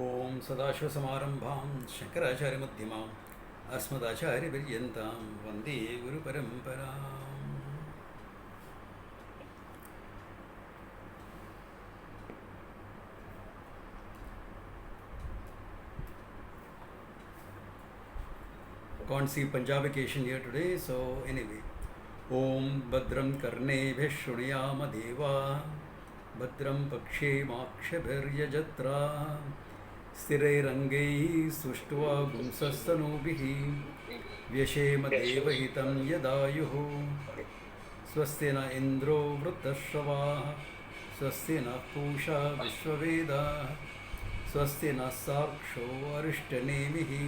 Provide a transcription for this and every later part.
ओम सदाशिवसमारंभां शंकराचार्यमध्यमाम् अस्मदाचार्यपर्यन्तां वन्दे गुरुपरम्पराम्. Can't see Punjab occasion here today, so anyway. Om Badram Karnebhyah Shruniyama Deva Badram Pakshemakshabhiryajatra Sthirairangai Sushtva Gumsastanubhihi Vyashema Devahitam Yadayuhu Swastina Indro Vrutashrava Swastina Pusha Vishwaveda Swastina Saksho Arishtanemihi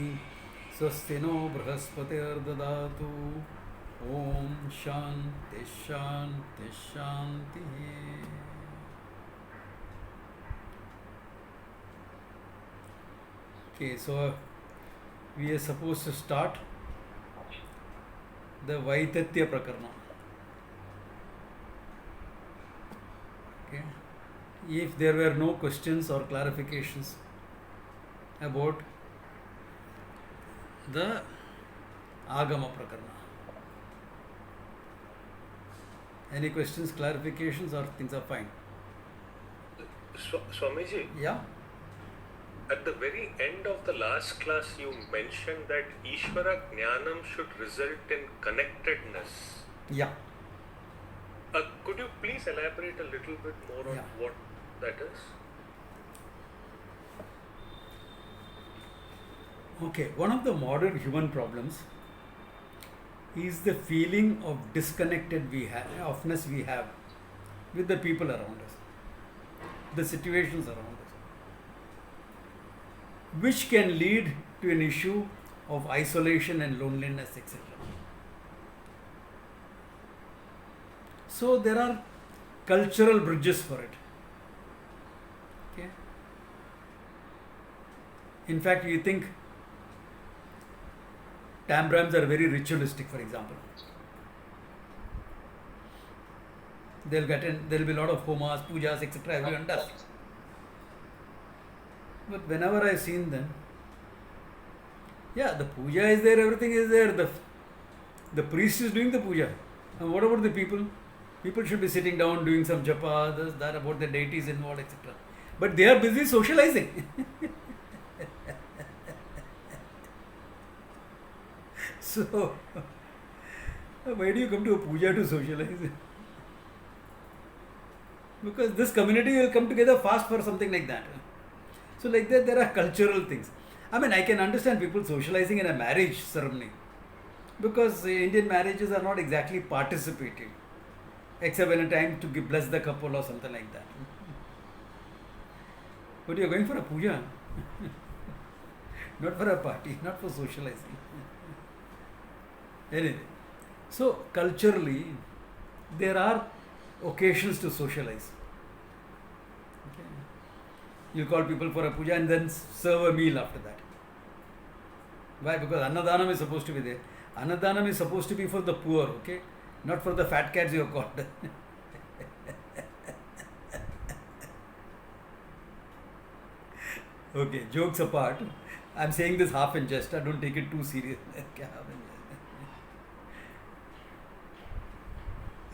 स्वस्ति नो बृहस्पतिर्ददातु. ओम शांति शांति शांति. Okay, so we are supposed to start the Vaitatya Prakarana. Okay, if there were no questions or clarifications about the Agama Prakarana. Any questions, clarifications, or things are fine? Swamiji, Yeah? at the very end of the last class, you mentioned that Ishvara Jnanam should result in connectedness. Yeah. Could you please elaborate a little bit more on Yeah. what that is? Okay, one of the modern human problems is the feeling of disconnected offness we have with the people around us, the situations around us, which can lead to an issue of isolation and loneliness, etc. So there are cultural bridges for it. Okay. In fact, you think Tambrams are very ritualistic, for example. There will be a lot of homas, pujas, etc. Everyone does. But whenever I've seen them, yeah, the puja is there, everything is there. The priest is doing the puja. And what about the people? People should be sitting down doing some japa, this, that, about the deities involved, etc. But they are busy socializing. So, why do you come to a puja to socialize? Because this community will come together fast for something like that. So, like that, there are cultural things. I mean, I can understand people socializing in a marriage ceremony because Indian marriages are not exactly participative, except when a time to bless the couple or something like that. But you are going for a puja, not for a party, not for socializing. Anyway, so culturally, there are occasions to socialize. Okay. You call people for a puja and then serve a meal after that. Why? Because Annadanam is supposed to be there. Annadanam is supposed to be for the poor, okay? Not for the fat cats you have called. Okay, jokes apart. I'm saying this half in jest. I don't take it too seriously.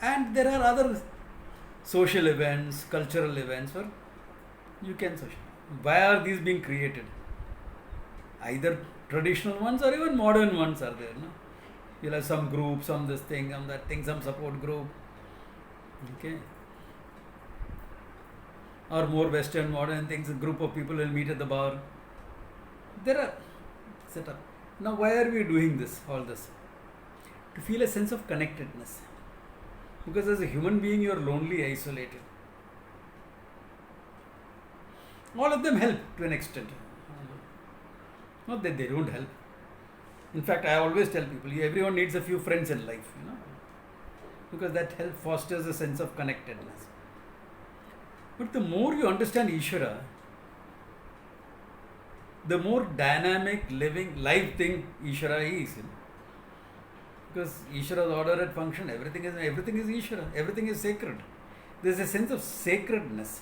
And there are other social events, cultural events where you can socialize. Why are these being created? Either traditional ones or even modern ones are there. No? You'll have some group, some this thing, some that thing, some support group. Okay. Or more Western modern things, a group of people will meet at the bar. There are set up. Now why are we doing this, all this? To feel a sense of connectedness. Because as a human being, you are lonely, isolated. All of them help to an extent. Not that they don't help. In fact, I always tell people, everyone needs a few friends in life, because that help fosters a sense of connectedness. But the more you understand Ishvara, the more dynamic, living, live thing Ishvara is. Because Ishvara's order and function, everything is Ishvara, everything is sacred. There is a sense of sacredness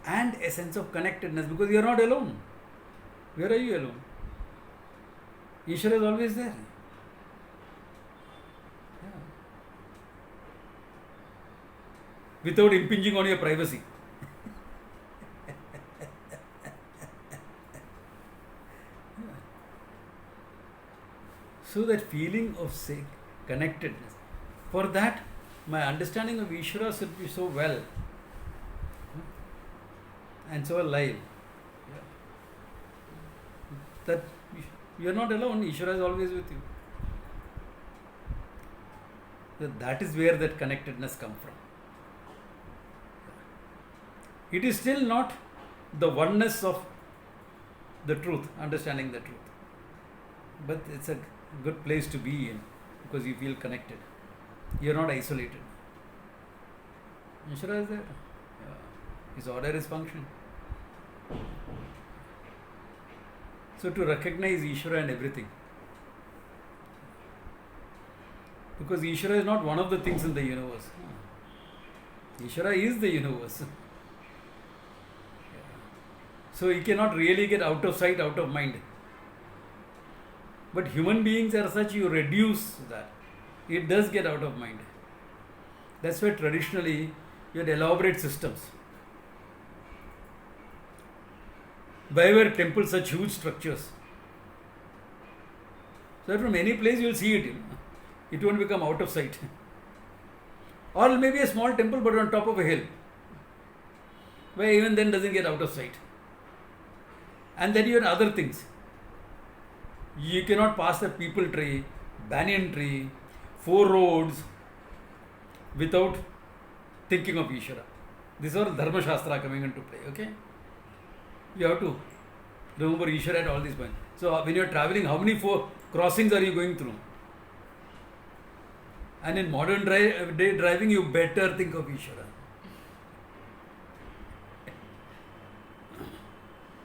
and a sense of connectedness because you are not alone. Where are you alone? Ishvara is always there. Yeah. Without impinging on your privacy. So that feeling of connectedness. For that, my understanding of Ishvara should be so well and so alive. That you are not alone. Ishvara is always with you. That is where that connectedness comes from. It is still not the oneness of the truth, understanding the truth. But it's a good place to be in because you feel connected. You are not isolated. Ishvara is there. His order is function. So to recognize Ishvara and everything. Because Ishvara is not one of the things in the universe. Ishvara is the universe. So he cannot really get out of sight, out of mind. But human beings are such, you reduce that. It does get out of mind. That's why traditionally you had elaborate systems. Why were temples such huge structures? So that from any place you will see it. It won't become out of sight. Or maybe a small temple but on top of a hill. Where even then doesn't get out of sight. And then you have other things. You cannot pass a peepal tree, banyan tree, 4 roads without thinking of Ishvara. This is all Dharma Shastra coming into play, okay? You have to remember Ishvara at all these points. So when you are traveling, how many 4 crossings are you going through? And in modern day driving, you better think of Ishvara.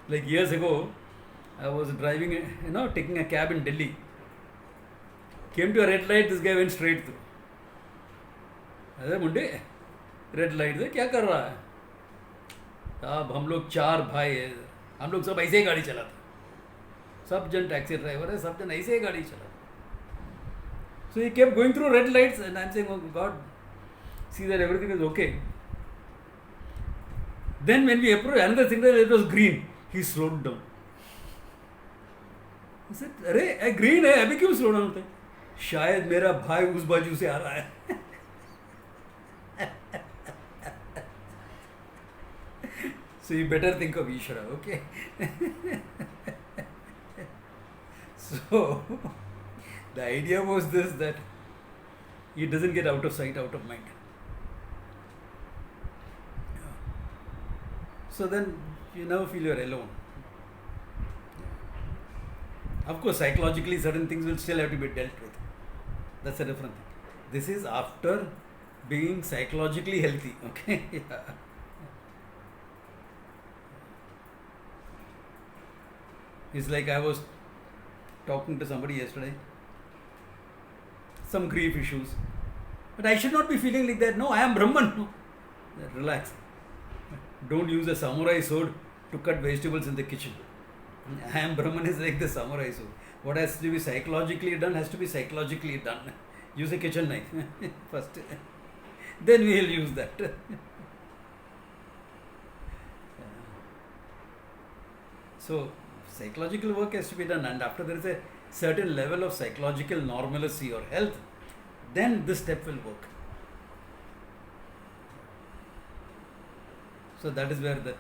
Like years ago, I was driving, taking a cab in Delhi. Came to a red light, this guy went straight through. I said, Munde, red light से क्या कर रहा है? अब हम लोग 4 भाई है, हम लोग सब ऐसे ही गाड़ी चलाते, सब जन टैक्सी ड्राइवर है, सब जन ऐसे ही गाड़ी चलाते. So he kept going through red lights and I'm saying, oh God, see that everything is okay. Then when we approached another signal, it was green. He slowed down. I said, अरे green है, अभी क्यों slow down होता है? शायद मेरा भाई उस बाजू से आ रहा है. So you better think of Ishvara, okay? So the idea was this, that he doesn't get out of sight, out of mind. So then you never feel you're alone. Of course, psychologically certain things will still have to be dealt with. That's a different thing. This is after being psychologically healthy, okay? Yeah. It's like I was talking to somebody yesterday, some grief issues. But I should not be feeling like that. No, I am Brahman. No. Relax. Don't use a samurai sword to cut vegetables in the kitchen. I am Brahman is like the samurai sword. What has to be psychologically done has to be psychologically done. Use a kitchen knife first. Then we will use that. So, psychological work has to be done, and after there is a certain level of psychological normalcy or health, then this step will work. So that is where that,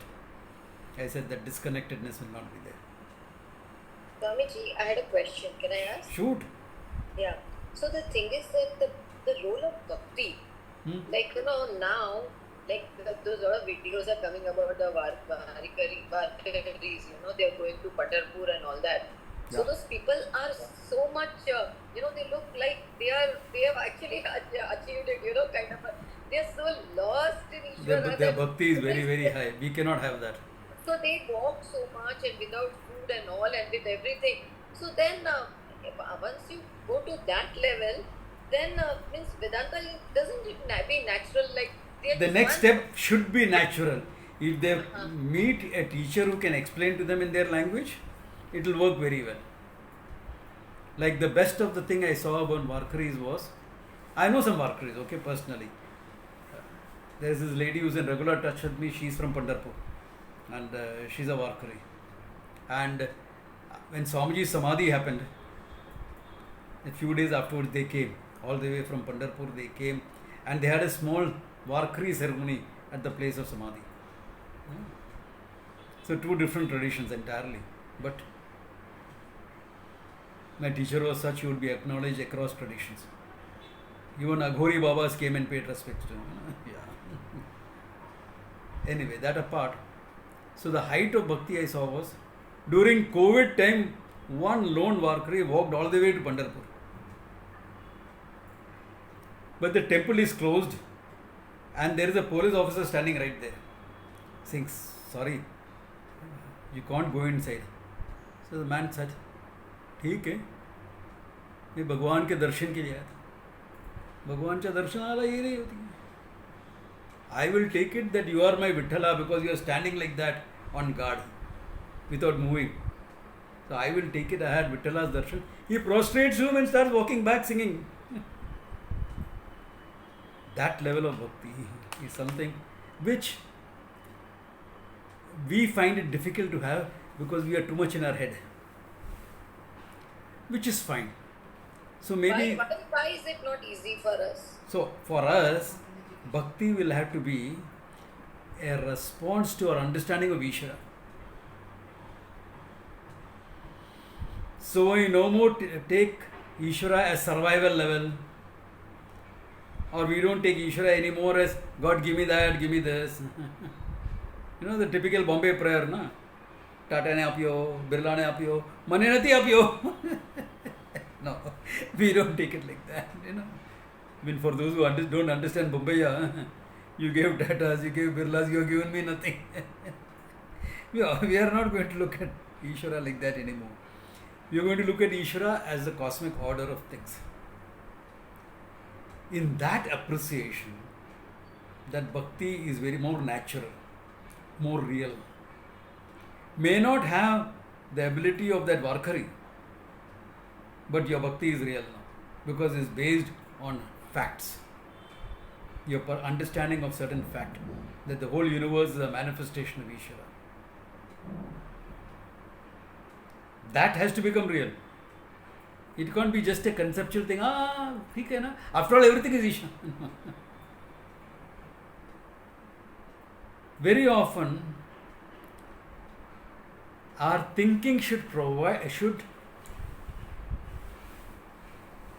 I said, that disconnectedness will not be there. Swamiji, I had a question. Can I ask? Shoot. Yeah. So the thing is that the role of bhakti, like now, like those lot of videos are coming about the varikaris, they are going to Patarpur and all that. So those people are so much, they look like they have actually achieved it, kind of. They are so lost in Ishvara. Their bhakti is very, very high. We cannot have that. So they walk so much and without food and all and with everything. So then once you go to that level, then means Vedanta doesn't it be natural, like the next step should be natural. If they meet a teacher who can explain to them in their language, it will work very well. Like the best of the thing I saw about Varkaris was, I know some Varkaris, okay, personally. There is this lady who's in regular touch with me. She's from Pandharpur, and she's a Varkari. And when Swamiji's Samadhi happened, a few days afterwards they came, all the way from Pandharpur they came, and they had a small Varkari ceremony at the place of Samadhi. So two different traditions entirely. But my teacher was such, he would be acknowledged across traditions. Even Aghori Babas came and paid respect to him. Yeah. Anyway, that apart. So the height of bhakti I saw was, during COVID time, one lone Varkari walked all the way to Pandharpur. But the temple is closed and there is a police officer standing right there, saying, sorry, you can't go inside. So the man said, ठीक है, मैं भगवान के दर्शन के लिए आया था. भगवान का दर्शन आला ये नहीं होती है. I will take it that you are my Vithala because you are standing like that on guard without moving. So I will take it. I had Vitthala's darshan. He prostrates to him and starts walking back singing. That level of bhakti is something which we find it difficult to have because we are too much in our head, which is fine. So maybe why is it not easy for us? So for us, bhakti will have to be a response to our understanding of Ishvara. So we no more take Ishvara as survival level, or we don't take Ishvara anymore as God give me that, give me this. You know the typical Bombay prayer, na? Tata ne apyo, Birla ne apyo, Mane nati apyo. No, we don't take it like that, you know. I mean, for those who don't understand Bombay, you gave Tatas, you gave Birlas, you have given me nothing. We are not going to look at Ishvara like that anymore. We are going to look at Ishvara as the cosmic order of things. In that appreciation, that bhakti is very more natural, more real. May not have the ability of that Varkari, but your bhakti is real now because it's based on facts. Your understanding of certain fact that the whole universe is a manifestation of Ishvara. That has to become real. It can't be just a conceptual thing. ठीक है ना? After all, everything is Ishvara. Very often, our thinking should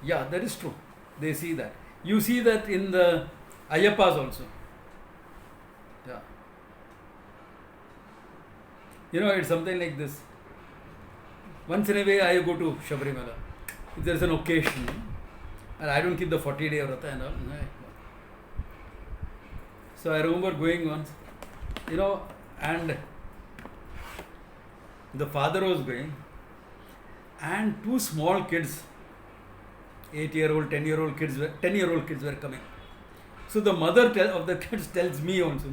yeah, that is true. They see that. You see that in the Ayyappas also. Yeah. You know, it's something like this. Once in a way, I go to Shabrimala. If there is an occasion, and I don't keep the 40-day vrata and all. So I remember going once, you know, and the father was going, and two small kids, 8-year-old, 10-year-old kids, 10-year-old kids were coming. So the mother of the kids tells me also,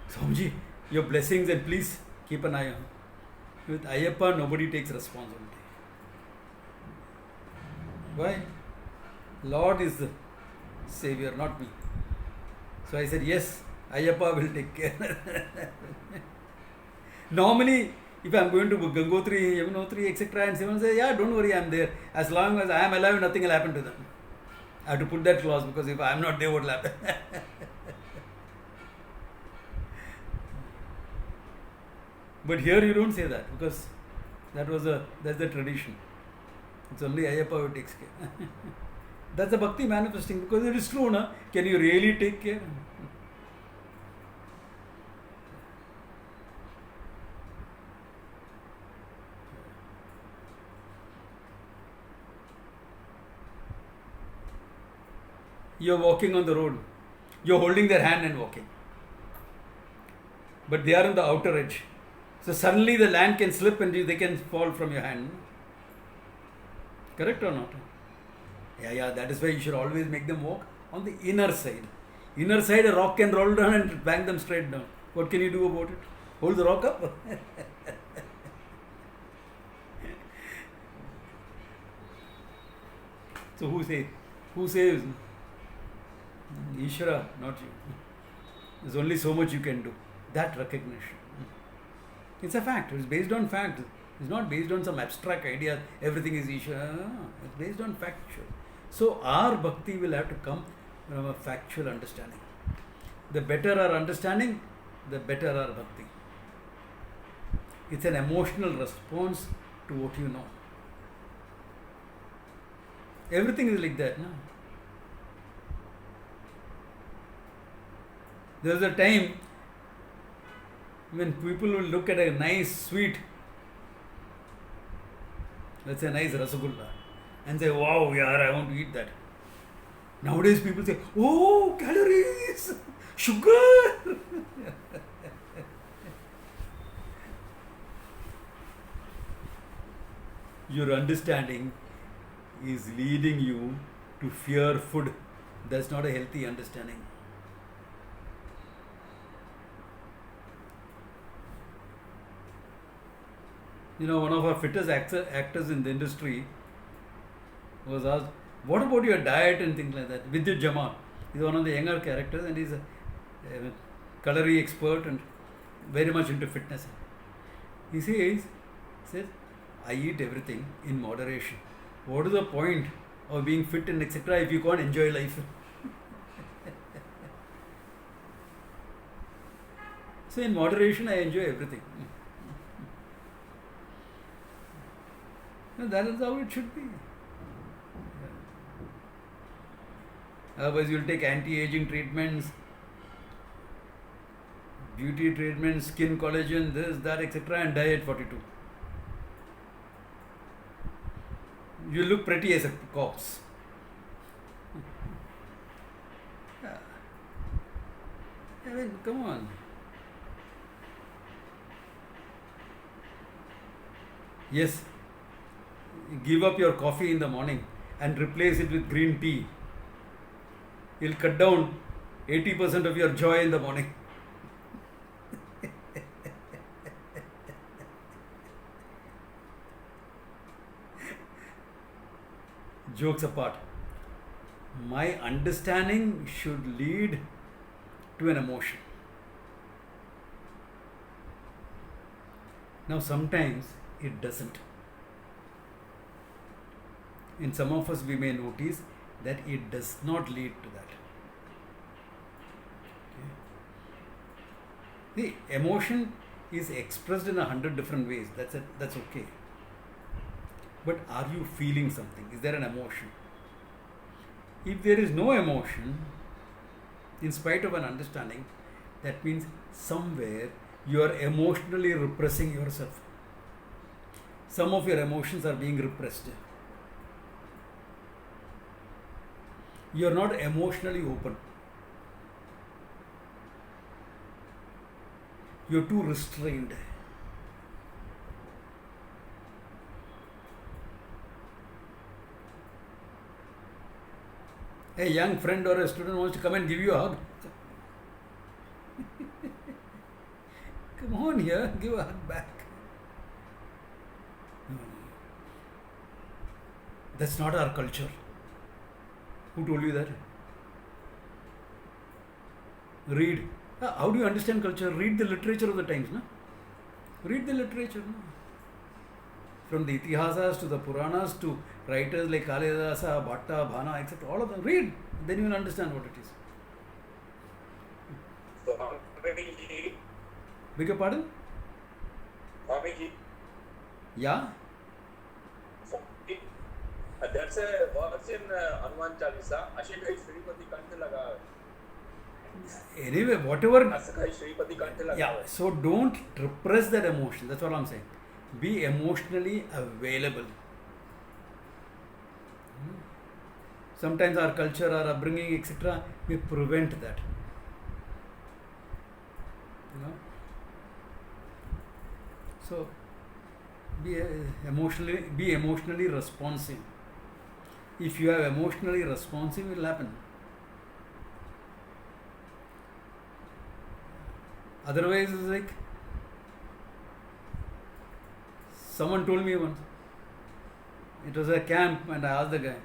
Swamiji, your blessings and please keep an eye on. With Ayyappa, nobody takes responsibility. Why? Lord is the savior, not me. So I said, yes, Ayyappa will take care. Normally, if I am going to Gangotri, Yamunotri, etc., and someone says, yeah, don't worry, I am there. As long as I am alive, nothing will happen to them. I have to put that clause because if I am not there, what will happen? But here you don't say that because that's the tradition. It's only Ayyappa who takes care. That's the bhakti manifesting because it is true, na? Can you really take care? You're walking on the road. You're holding their hand and walking. But they are on the outer edge. So suddenly the land can slip and they can fall from your hand. Correct or not? Yeah, that is why you should always make them walk on the inner side. Inner side, a rock can roll down and bang them straight down. What can you do about it? Hold the rock up? So who saves? Ishvara, not you. There's only so much you can do. That recognition. It's a fact. It's based on fact. It's not based on some abstract idea. Everything is Ishvara. No, it's based on factual. So our bhakti will have to come from a factual understanding. The better our understanding, the better our bhakti. It's an emotional response to what you know. Everything is like that, no? There was a time when people will look at a nice sweet, let's say a nice rasagulla, and say, wow, yeah, I want to eat that. Nowadays people say, oh, calories, sugar. Your understanding is leading you to fear food. That's not a healthy understanding. You know, one of our fittest actors in the industry was asked, what about your diet and things like that? Vidyut Jamal. He's one of the younger characters and he's a calorie expert and very much into fitness. He says, I eat everything in moderation. What is the point of being fit and etc. if you can't enjoy life? So in moderation I enjoy everything. And that is how it should be. Otherwise you'll take anti-aging treatments, beauty treatments, skin collagen, this, that, etc. and die at 42. You look pretty as a corpse. Yeah. I mean, come on. Yes, give up your coffee in the morning and replace it with green tea. You'll cut down 80% of your joy in the morning. Jokes apart, my understanding should lead to an emotion. Now sometimes it doesn't. In some of us we may notice that it does not lead to that. Okay. The emotion is expressed in 100 different ways. That's okay. But are you feeling something? Is there an emotion? If there is no emotion, in spite of an understanding, that means somewhere you are emotionally repressing yourself. Some of your emotions are being repressed. You are not emotionally open. You are too restrained. A young friend or a student wants to come and give you a hug. Come on here, give a hug back. That's not our culture. Who told you that? Read. How do you understand culture? Read the literature of the times. No? Read the literature. No? From the Itihasas to the Puranas to writers like Kalidasa, Bhatta, Bhana, etc. All of them. Read. Then you will understand what it is. So, Swamiji. Beg your pardon? Swamiji. Yeah? That's a verse in Hanuman Chalisa. Ashi kai Shripati Kant laga. Anyway, whatever. Asakai Shripati Kant laga. Yeah, so don't repress that emotion. That's what I'm saying. Be emotionally available. Sometimes our culture, our upbringing, etc., may prevent that. You know? So, be emotionally responsive. If you are emotionally responsive, it will happen. Otherwise, it's like someone told me once. It was a camp, and I asked the guy,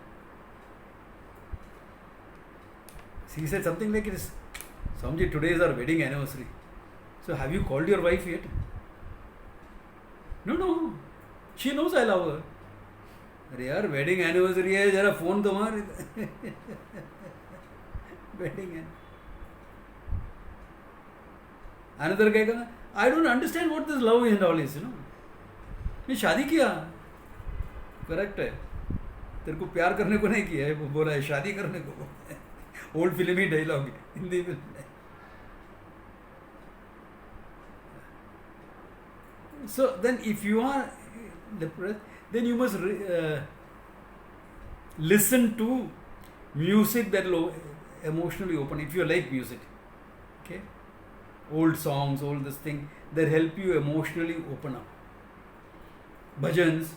he said something like, Swamiji, today is our wedding anniversary. So have you called your wife yet? No. She knows I love her. अरे यार wedding anniversary है, जरा phone तो मार. Wedding है. Another guy कहा, I don't understand what this love and all is, मैं शादी किया. करेक्ट है, तेरे को प्यार करने को नहीं किया है, वो बोला है शादी करने को. ओल्ड फिल्मी डायलॉग हिंदी में. So then if you are depressed, then you must listen to music that will emotionally open. If you like music, okay, old songs, all this thing that help you emotionally open up. Bhajans,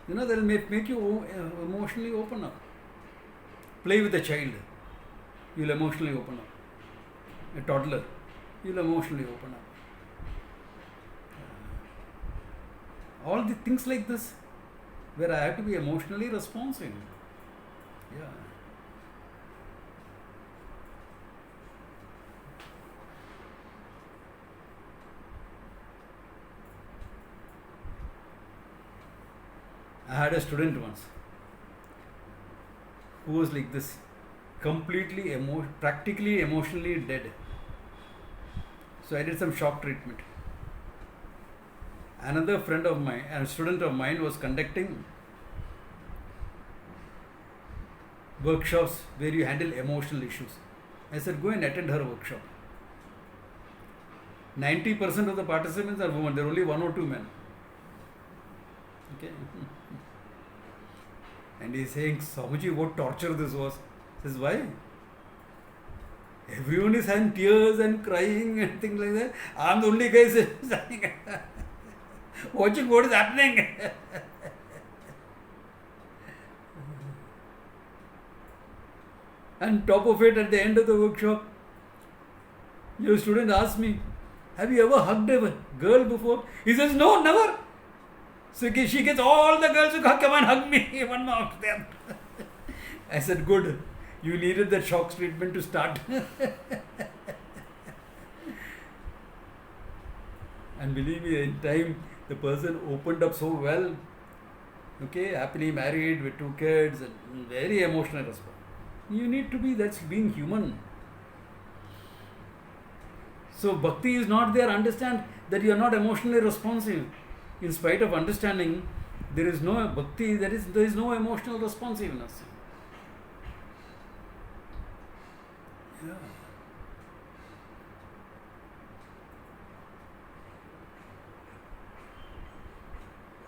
that will make you emotionally open up. Play with a child, you will emotionally open up. A toddler, you will emotionally open up. All the things like this, where I have to be emotionally responsive. Yeah. I had a student once who was like this, completely practically emotionally dead. So I did some shock treatment. Another friend of mine, a student of mine, was conducting workshops where you handle emotional issues. I said, go and attend her workshop. 90% of the participants are women. There are only 1 or 2 men. Okay. And he's saying, Swamiji, what torture this was. He says, why? Everyone is having tears and crying and things like that. I'm the only guy standing watching what is happening. And top of it, at the end of the workshop, your student asked me, have you ever hugged a girl before? He says, no, never. So she gets all the girls to come and hug me, one of them. I said, good. You needed that shock treatment to start. And believe me, in time, the person opened up so well. Okay, happily married with 2 kids and very emotional response. You need to be, that's being human. So bhakti is not there. Understand that you are not emotionally responsive. In spite of understanding, there is no bhakti, there is no emotional responsiveness. Yeah.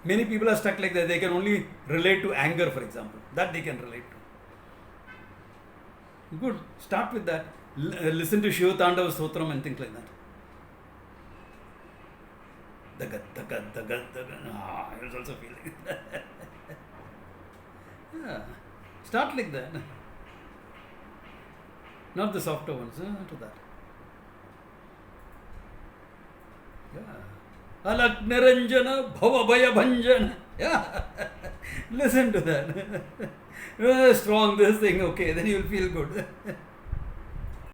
Many people are stuck like that. They can only relate to anger, for example. That they can relate to. Good. Start with that. Listen to Shiva Tandava Stotram and things like that. I was also feeling that. Yeah. Start like that. Not the softer ones, to that. Yeah. Alak Niranjana Bhava Bhaya Bhanjana. Yeah. Listen to that. Strong this thing, okay, then you will feel good.